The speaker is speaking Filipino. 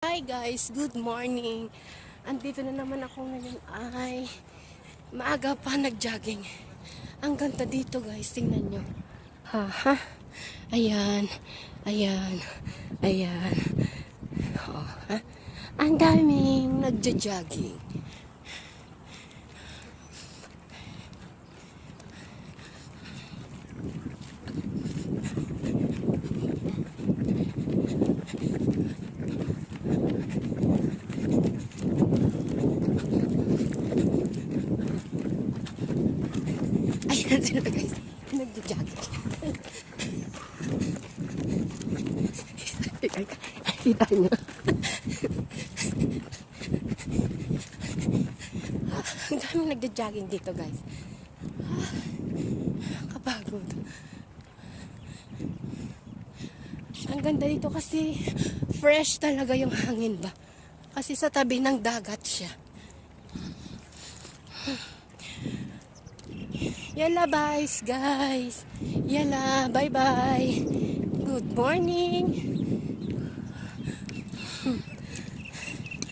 Hi guys, good morning. Andito na naman ako ngayon ay maaga pa nag-jogging. Ang ganda dito guys, tingnan nyo. Ha. Ayan, ayan, ayan. Oh, ha? Ang daming nagja-jogging. Ayan sila guys, nagja-jogging. Kita nyo. Ang daming nagja-jogging dito guys. Kapagod. Ang ganda dito kasi fresh talaga yung hangin ba. Kasi sa tabi ng dagat siya. Yala bye guys. Yala bye bye. Good morning.